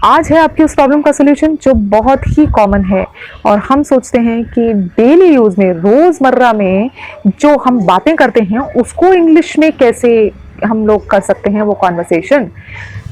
आज है आपकी उस प्रॉब्लम का सोल्यूशन जो बहुत ही कॉमन है और हम सोचते हैं कि डेली यूज में, रोजमर्रा में जो हम बातें करते हैं उसको इंग्लिश में कैसे हम लोग कर सकते हैं वो कॉन्वर्सेशन।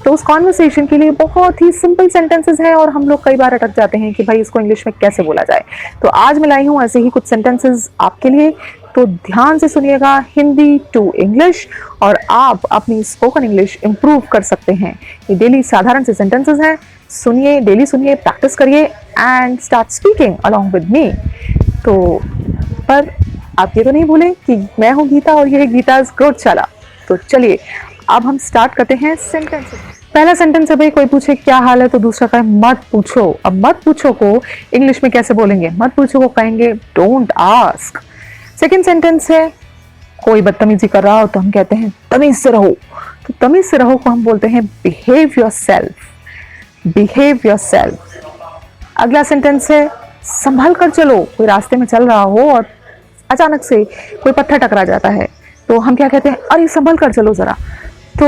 तो उस कॉन्वर्सेशन के लिए बहुत ही सिंपल सेंटेंसेस हैं और हम लोग कई बार अटक जाते हैं कि भाई इसको इंग्लिश में कैसे बोला जाए। तो आज मैं लाई हूँ ऐसे ही कुछ सेंटेंसेस आपके लिए, तो ध्यान से सुनिएगा, हिंदी टू इंग्लिश, और आप अपनी स्पोकन इंग्लिश इंप्रूव कर सकते हैं। ये डेली साधारण से सेंटेंसेस हैं, सुनिए, डेली सुनिए, प्रैक्टिस करिए and start speaking along with me. तो पर आप ये तो नहीं भूलें कि मैं हूँ गीता और ये है गीता's ग्रोथशाला। तो चलिए अब हम स्टार्ट करते हैं सेंटेंसेस। पहला सेंटेंस है भाई, कोई पूछे क्या हाल है तो दूसरा कहे मत पूछो। अब मत पूछो को इंग्लिश में कैसे बोलेंगे? मत पूछो को कहेंगे डोंट आस्क। सेकेंड सेंटेंस है, कोई बदतमीजी कर रहा हो तो हम कहते हैं तमीज से रहो। तो तमीज से रहो को हम बोलते हैं बिहेव योरसेल्फ। Behave yourself. अगला सेंटेंस है संभल कर चलो। कोई रास्ते में चल रहा हो और अचानक से कोई पत्थर टकरा जाता है तो हम क्या कहते हैं? अरे संभल कर चलो जरा। तो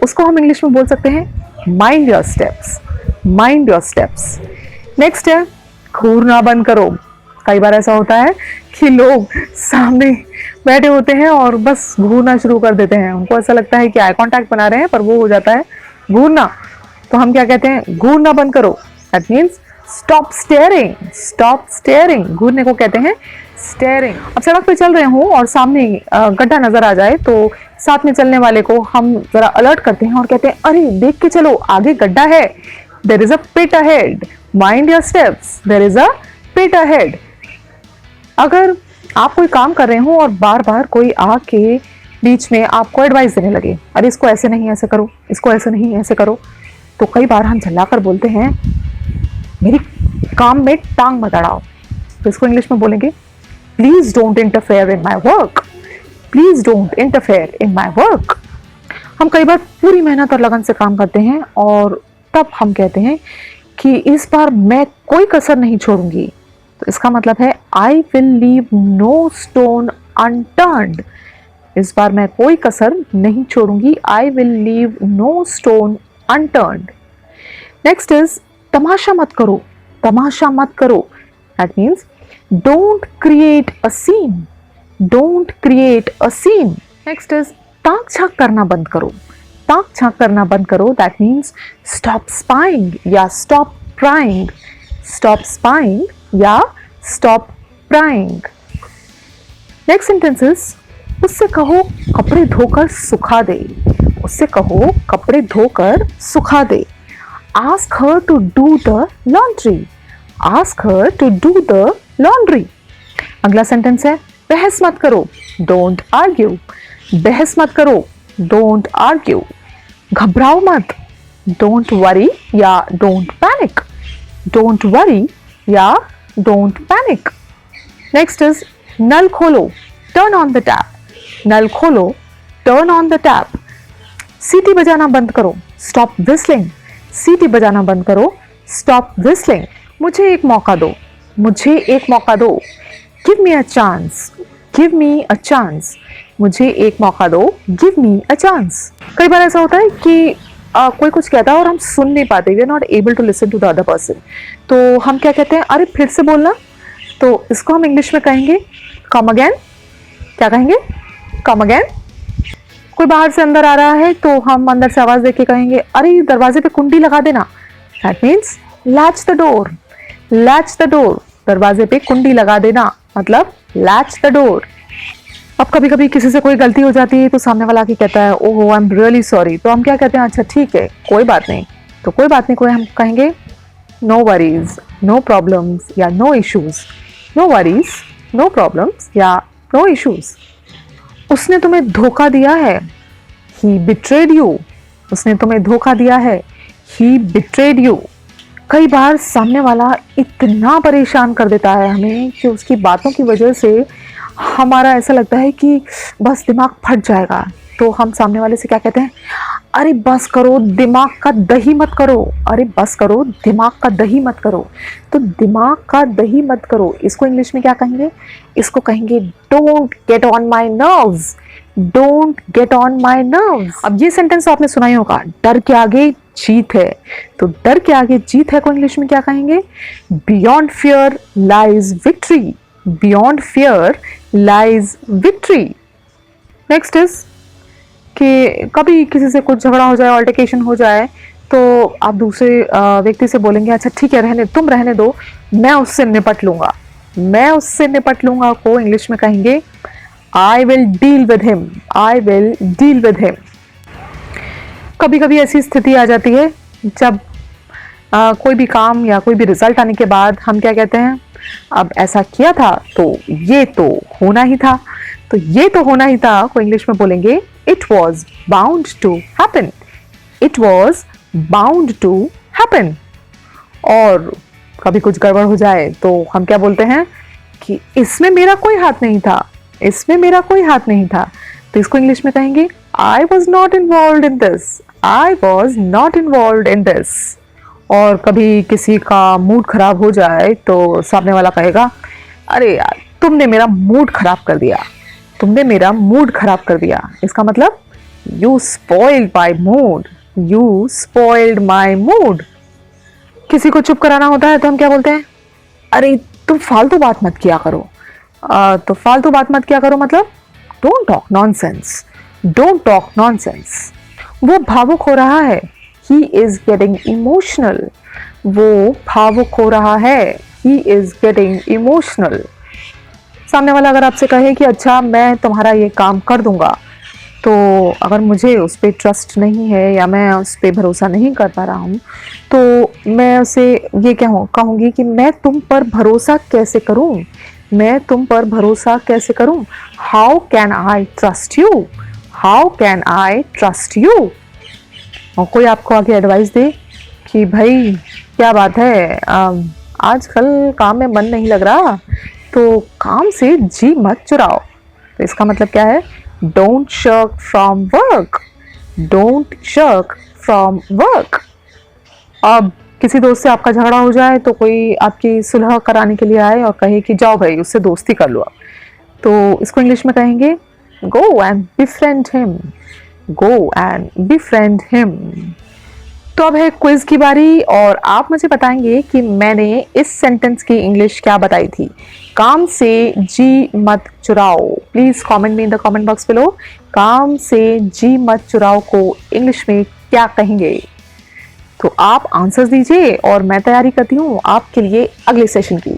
उसको हम इंग्लिश में बोल सकते हैं mind your steps. Mind your steps. Next है घूरना बंद करो। कई बार ऐसा होता है कि लोग सामने बैठे होते हैं और बस घूरना शुरू कर देते हैं। उनको ऐसा लगता है कि आई कांटेक्ट बना रहे हैं पर वो हो जाता है घूरना। तो हम क्या कहते हैं? घूरना बंद करो। That means stop staring. Stop staring, घूरने को कहते हैं स्टेयरिंग। अब सड़क पे चल रहे हो और सामने गड्ढा नजर आ जाए तो साथ में चलने वाले को हम जरा अलर्ट करते हैं और कहते हैं अरे देख के चलो, आगे गड्ढा है। There is a pit ahead. Mind your steps, there is a pit ahead. अगर आप कोई काम कर रहे हो और बार बार कोई आके बीच में आपको एडवाइस देने लगे, अरे इसको ऐसे नहीं ऐसे करो, इसको ऐसे नहीं ऐसे करो, तो कई बार हम झल्लाकर बोलते हैं मेरी काम में टांग मत अड़ाओ। तो इसको इंग्लिश में बोलेंगे please don't interfere in my work. Please don't interfere in my work. हम कई बार पूरी मेहनत और लगन से काम करते हैं और तब हम कहते हैं कि इस बार मैं कोई कसर नहीं छोड़ूंगी। तो इसका मतलब है I will leave no stone unturned. इस बार मैं कोई कसर नहीं छोड़ूंगी। I will leave no stone unturned. Next is तमाशा मत करो। तमाशा मत करो। That means don't create a scene. Don't create a scene. Next is ताक झांक करना बंद करो। ताक झांक करना बंद करो। दैट मीन्स स्टॉप स्पाइंग या स्टॉप प्राइंग। स्टॉप स्पाइंग या stop prying. Next sentence is उससे कहो कपड़े धोकर सुखा दे। उससे कहो कपड़े धोकर सुखा दे। Ask her to do the laundry. Ask her to do the laundry. अगला सेंटेंस है बहस मत करो। Don't argue. बहस मत करो। Don't argue. घबराओ मत। डोंट वरी या डोंट पैनिक। डोंट वरी या डोंट पैनिक। नेक्स्ट इज नल खोलो। Turn on the tap. नल खोलो। Turn on the tap. सीटी बजाना बंद करो। Stop whistling. सीटी बजाना बंद करो। Stop whistling. मुझे एक मौका दो। मुझे एक मौका दो। Give me a chance. Give me a chance. मुझे एक मौका दो। Give me a chance. कई बार ऐसा होता है कि कोई कुछ कहता है और हम सुन नहीं पाते, we are not able to listen to the other person. तो हम क्या कहते हैं? अरे फिर से बोलना। तो इसको हम इंग्लिश में कहेंगे कम अगेन। क्या कहेंगे? Come again. कोई बाहर से अंदर आ रहा है तो हम अंदर से आवाज देके कहेंगे अरे दरवाजे पे कुंडी लगा देना। That means latch the door. Latch the door. दरवाजे पे कुंडी लगा देना मतलब लैच द डोर। अब कभी कभी किसी से कोई गलती हो जाती है तो सामने वाला आके कहता है ओह आई एम रियली सॉरी। तो हम क्या कहते हैं? अच्छा ठीक है, कोई बात नहीं। तो कोई बात नहीं कोई हम कहेंगे नो वरीज, नो प्रॉब्लम्स या no issues. No worries, no problems या नो इश्यूज। उसने तुम्हें धोखा दिया है। He betrayed you. उसने तुम्हें धोखा दिया है। He betrayed you. कई बार सामने वाला इतना परेशान कर देता है हमें कि उसकी बातों की वजह से हमारा ऐसा लगता है कि बस दिमाग फट जाएगा। तो हम सामने वाले से क्या कहते हैं? अरे बस करो, दिमाग का दही मत करो। अरे बस करो, दिमाग का दही मत करो। तो दिमाग का दही मत करो, इसको इंग्लिश में क्या कहेंगे? इसको कहेंगे don't get on my nerves. Don't get on my nerves. अब ये सेंटेंस आपने सुना ही होगा, डर के आगे जीत है। तो डर के आगे जीत है को इंग्लिश में क्या कहेंगे? Beyond fear lies victory. Beyond fear lies victory. Next is कि कभी किसी से कुछ झगड़ा हो जाए, ऑल्टरकेशन हो जाए, तो आप दूसरे व्यक्ति से बोलेंगे अच्छा ठीक है, रहने तुम रहने दो, मैं उससे निपट लूंगा। मैं उससे निपट लूंगा को इंग्लिश में कहेंगे I will deal with him. I will deal with him. कभी कभी ऐसी स्थिति आ जाती है जब कोई भी काम या कोई भी रिजल्ट आने के बाद हम क्या कहते हैं, अब ऐसा किया था तो ये तो होना ही था। तो ये तो होना ही था को इंग्लिश में बोलेंगे it was bound to happen. It was bound to happen. और कभी कुछ गड़बड़ हो जाए तो हम क्या बोलते हैं कि इसमें मेरा कोई हाथ नहीं था। इसमें मेरा कोई हाथ नहीं था। तो इसको इंग्लिश में कहेंगे I was not involve in this. I was not involve in this. और कभी किसी का मूड खराब हो जाए तो सामने वाला कहेगा अरे यार तुमने मेरा मूड खराब कर दिया। तुमने मेरा मूड खराब कर दिया। इसका मतलब you spoiled my mood. You spoiled my mood. किसी को चुप कराना होता है तो हम क्या बोलते हैं, अरे तुम फालतू बात मत किया करो। तो फालतू बात मत किया करो मतलब don't talk nonsense. Don't talk nonsense. वो भावुक हो रहा है। He is getting emotional. वो भावुक हो रहा है। He is getting emotional. सामने वाला अगर आपसे कहे कि अच्छा मैं तुम्हारा ये काम कर दूंगा, तो अगर मुझे उस पर ट्रस्ट नहीं है या मैं उस पर भरोसा नहीं कर पा रहा हूँ, तो मैं उसे ये कहूँगी कि मैं तुम पर भरोसा कैसे करूँ। मैं तुम पर भरोसा कैसे करूँ। How can I trust you. How can I trust you. और कोई आपको आगे एडवाइस दे कि भाई क्या बात है, आजकल काम में मन नहीं लग रहा, तो काम से जी मत चुराओ। तो इसका मतलब क्या है, don't shark from work. Don't shark from work. अब किसी दोस्त से आपका झगड़ा हो जाए तो कोई आपकी सुलह कराने के लिए आए और कहे कि जाओ भाई उससे दोस्ती कर लो, तो इसको इंग्लिश में कहेंगे go and befriend him. Go and befriend him. तो अब है क्विज की बारी और आप मुझे बताएंगे कि मैंने इस सेंटेंस की इंग्लिश क्या बताई थी। काम से जी मत चुराओ। प्लीज कमेंट में in the comment box below काम से जी मत चुराओ को इंग्लिश में क्या कहेंगे। तो आप आंसर्स दीजिए और मैं तैयारी करती हूँ आपके लिए अगले सेशन की।